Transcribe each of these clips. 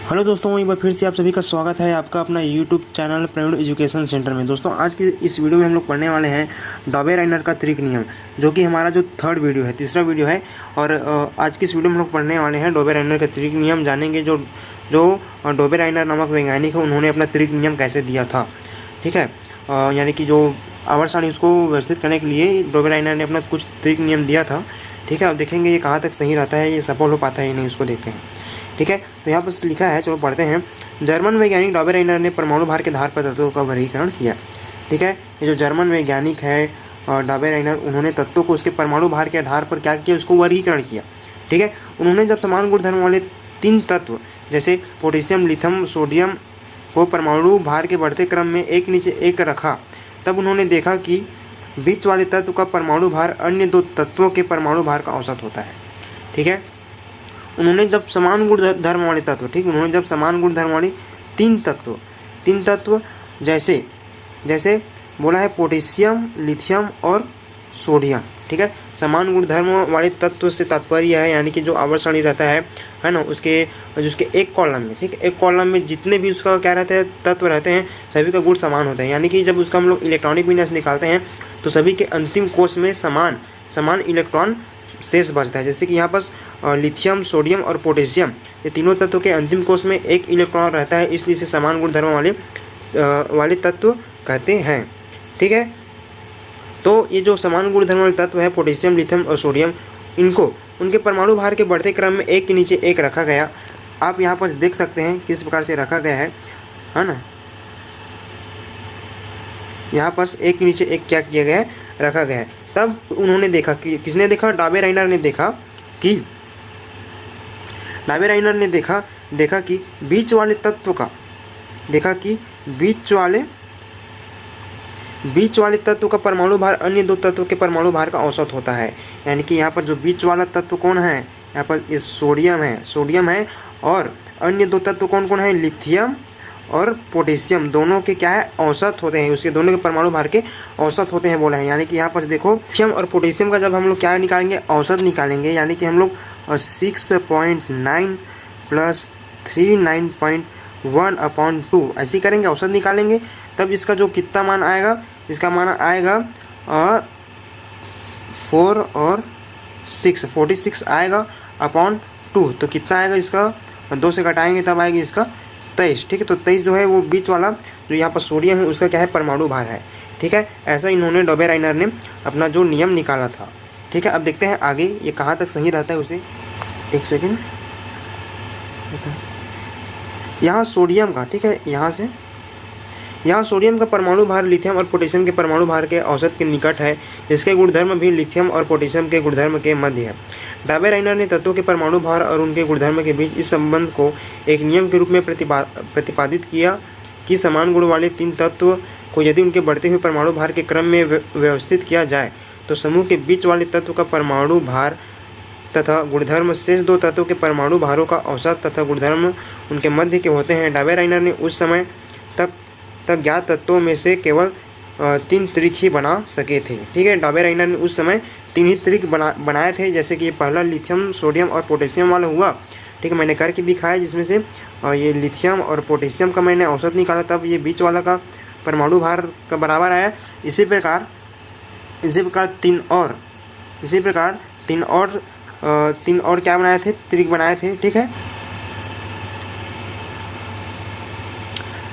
Hello दोस्तों, एक बार फिर से आप सभी का स्वागत है आपका अपना YouTube channel Praveen education centre में। दोस्तों, आज की इस वीडियो में हम लोग पढ़ने वाले हैं डॉबेराइनर का त्रिक नियम, जो कि हमारा जो थर्ड वीडियो है, तीसरा वीडियो है। और आज की इस वीडियो में हम लोग पढ़ने वाले हैं डॉबेराइनर का त्रिक नियम, जानेंगे जो डॉबेराइनर नामक वैज्ञानिक है, उन्होंने अपना त्रिक नियम कैसे दिया था। ठीक है, यानी कि जो आवर्त सारणी उसको व्यवस्थित करने के लिए डॉबेराइनर ने अपना कुछ त्रिक नियम दिया था। ठीक है, अब देखेंगे ये कहाँ तक सही रहता है, ये सफल हो पाता है या नहीं, उसको देखते हैं। ठीक है, तो यहाँ पर लिखा है, चलो पढ़ते हैं। जर्मन वैज्ञानिक डॉबेराइनर ने परमाणु भार के आधार पर तत्वों का वर्गीकरण किया। ठीक है, ये जो जर्मन वैज्ञानिक है डॉबेराइनर, उन्होंने तत्वों को उसके परमाणु भार के आधार पर क्या किया, उसको वर्गीकरण किया। ठीक है, उन्होंने जब समान गुणधर्म वाले 3 तत्व जैसे पोटेशियम, लिथियम, सोडियम को परमाणु भार के बढ़ते क्रम में एक नीचे एक रखा, तब उन्होंने देखा कि बीच वाले तत्व का परमाणु भार अन्य 2 तत्वों के परमाणु भार का औसत होता है। ठीक है, उन्होंने जब समान गुणधर्म वाले तत्व, ठीक, उन्होंने जब समान गुणधर्म वाले 3 तत्व जैसे बोला है पोटेशियम, लिथियम और सोडियम। ठीक है, समान गुणधर्म वाले तत्व से तात्पर्य है यानी कि जो आवर्त सारणी रहता है ना, उसके एक कॉलम में, ठीक, एक कॉलम में जितने भी उसका क्या रहते हैं, तत्व रहते हैं, सभी का गुण समान होता है। यानी कि जब उसका हम लोग इलेक्ट्रॉनिक विन्यास निकालते हैं तो सभी के अंतिम कोश में समान इलेक्ट्रॉन शेष बचता है। जैसे कि यहाँ पर लिथियम, सोडियम और पोटेशियम, ये तीनों तत्वों के अंतिम कोश में एक इलेक्ट्रॉन रहता है, इसलिए इसे समान गुणधर्म वाले तत्व कहते हैं। ठीक है, तो ये जो समान गुणधर्म वाले तत्व है पोटेशियम, लिथियम और सोडियम, इनको उनके परमाणु भार के बढ़ते क्रम में एक के नीचे एक रखा गया। आप यहाँ पर देख सकते हैं किस प्रकार से रखा गया है ना। यहाँ पर एक के नीचे एक क्या किया गया है, रखा गया है। तब उन्होंने देखा कि किसने देखा, डॉबेराइनर ने देखा कि बीच वाले तत्व का परमाणु भार अन्य 2 तत्व के परमाणु भार का औसत होता है। यानी कि यहाँ पर जो बीच वाला तत्व कौन है, यहाँ पर ये सोडियम है और अन्य 2 तत्व कौन कौन है, लिथियम और पोटेशियम, दोनों के क्या है, औसत होते हैं, उसके दोनों के परमाणु भार के औसत होते हैं बोला है। यानी कि यहाँ पर देखो लिथियम और पोटेशियम का जब हम लोग क्या निकालेंगे, औसत निकालेंगे, यानी कि हम लोग 6.9 + 39.1/2 ऐसे करेंगे, औसत निकालेंगे। तब इसका जो कितना मान आएगा, इसका मान आएगा 4 और 6, 46 आएगा /2। तो कितना आएगा, इसका 2 से घटाएंगे तब आएगा इसका 23। ठीक है, तो 23 जो है वो बीच वाला जो यहाँ पर सोडियम है उसका क्या है, परमाणु भार है। ठीक है, ऐसा इन्होंने डॉबेराइनर ने अपना जो नियम निकाला था। ठीक है, अब देखते हैं आगे ये कहाँ तक सही रहता है उसे। एक सेकेंड, यहाँ सोडियम का, ठीक है, यहाँ सोडियम का परमाणु भार लिथियम और पोटेशियम के परमाणु भार के औसत के निकट है। इसके गुणधर्म भी लिथियम और पोटेशियम के गुणधर्म के मध्य है। डॉबेराइनर ने तत्वों के परमाणु भार और उनके गुणधर्म के बीच इस संबंध को एक नियम के रूप में प्रतिपादित किया कि समान गुण वाले 3 तत्व को यदि उनके बढ़ते हुए परमाणु भार के क्रम में व्यवस्थित किया जाए तो समूह के बीच वाले तत्व का परमाणु भार तथा गुणधर्म शेष 2 तत्वों के परमाणु भारों का औसत तथा गुणधर्म उनके मध्य के होते हैं। डॉबेराइनर ने उस समय तक ज्ञात तत्वों में से केवल 3 त्रिक ही बना सके थे। ठीक है, डॉबेराइनर ने उस समय 3 ही त्रिक बनाए थे, जैसे कि ये पहला लिथियम, सोडियम और पोटेशियम वाला हुआ। ठीक है, मैंने करके दिखाया, जिसमें से ये लिथियम और पोटेशियम का मैंने औसत निकाला, तब ये बीच वाला का परमाणु भार का बराबर आया। इसी प्रकार 3 और क्या बनाए थे, त्रिक बनाए थे। ठीक है,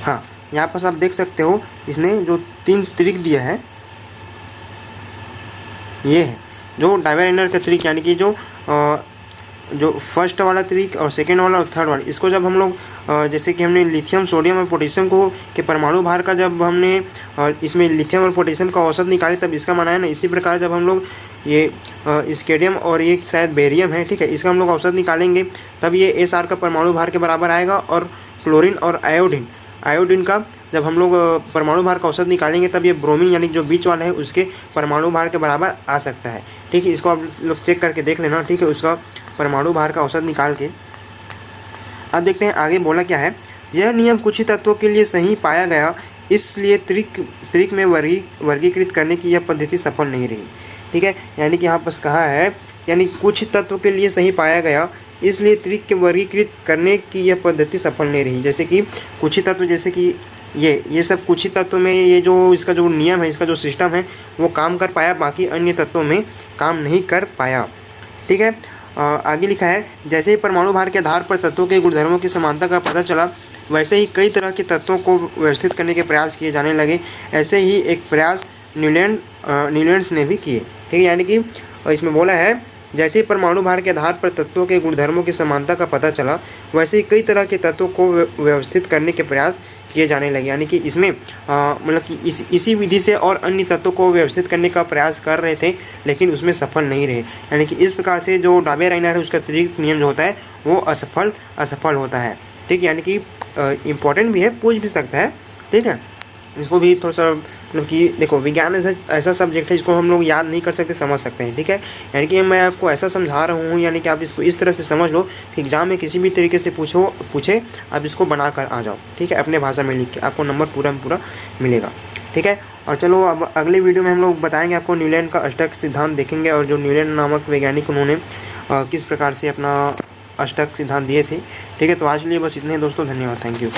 हाँ, यहाँ पर आप देख सकते हो इसने जो 3 त्रिक दिया है, ये है जो डॉबेराइनर का त्रिक, यानी कि जो फर्स्ट वाला त्रिक और सेकेंड वाला और थर्ड वाला, इसको जब हम लोग जैसे कि हमने लिथियम, सोडियम और पोटेशियम के परमाणु भार का जब हमने इसमें लिथियम और पोटेशियम का औसत निकाले तब इसका मान आया ना। इसी प्रकार जब हम लोग ये स्केडियम और ये शायद बेरियम है, ठीक है, इसका हम लोग औसत निकालेंगे तब ये SR का परमाणु भार के बराबर आएगा। और क्लोरीन और आयोडीन का जब हम लोग परमाणु भार का औसत निकालेंगे तब ये ब्रोमीन यानी जो बीच वाला है उसके परमाणु भार के बराबर आ सकता है। ठीक है, इसको आप लोग चेक करके देख लेना। ठीक है, उसका परमाणु भार का औसत निकाल के अब देखते हैं आगे बोला क्या है। यह नियम कुछ ही तत्वों के लिए सही पाया गया, इसलिए त्रिक में वर्गीकृत करने की यह पद्धति सफल नहीं रही। ठीक है, यानी कि यहाँ पर कहा है यानी कुछ तत्व के लिए सही पाया गया, इसलिए त्रिक के वर्गीकृत करने की यह पद्धति सफल नहीं रही। जैसे कि कुछ ही तत्व, जैसे कि ये सब कुछ ही तत्व में ये जो इसका जो नियम है, इसका जो सिस्टम है वो काम कर पाया, बाकी अन्य तत्वों में काम नहीं कर पाया। ठीक है, आगे लिखा है, जैसे ही परमाणु भार के आधार पर तत्वों के गुणधर्मों की समानता का पता चला, वैसे ही कई तरह के तत्वों को व्यवस्थित करने के प्रयास किए जाने लगे। ऐसे ही एक प्रयास न्यूलैंड्स ने भी किए। ठीक है, यानी कि इसमें बोला है, जैसे ही परमाणु भार के आधार पर तत्वों के गुणधर्मों की समानता का पता चला, वैसे ही कई तरह के तत्वों को व्यवस्थित करने के प्रयास किए जाने लगे। यानी कि इसमें मतलब कि इसी विधि से और अन्य तत्वों को व्यवस्थित करने का प्रयास कर रहे थे, लेकिन उसमें सफल नहीं रहे। यानी कि इस प्रकार से जो डॉबेराइनर है उसका त्रिक नियम जो होता है वो असफल होता है। ठीक, यानी कि इम्पॉर्टेंट भी है, पूछ भी सकता है। ठीक है, इसको भी थोड़ा सा मतलब कि देखो, विज्ञान ऐसा सब्जेक्ट है जिसको हम लोग याद नहीं कर सकते, समझ सकते हैं। ठीक है, यानी कि मैं आपको ऐसा समझा रहा हूँ, यानी कि आप इसको इस तरह से समझ लो कि एग्जाम में किसी भी तरीके से पूछे आप इसको बना कर आ जाओ। ठीक है, अपने भाषा में लिख के आपको नंबर पूरा मिलेगा। ठीक है, और चलो अब अगले वीडियो में हम लोग बताएंगे आपको न्यूलैंड का अष्टक सिद्धांत देखेंगे, और जो न्यूलैंड नामक वैज्ञानिक उन्होंने किस प्रकार से अपना अष्टक सिद्धांत दिए थे। ठीक है, तो आज के लिए बस इतने ही दोस्तों, धन्यवाद, थैंक यू।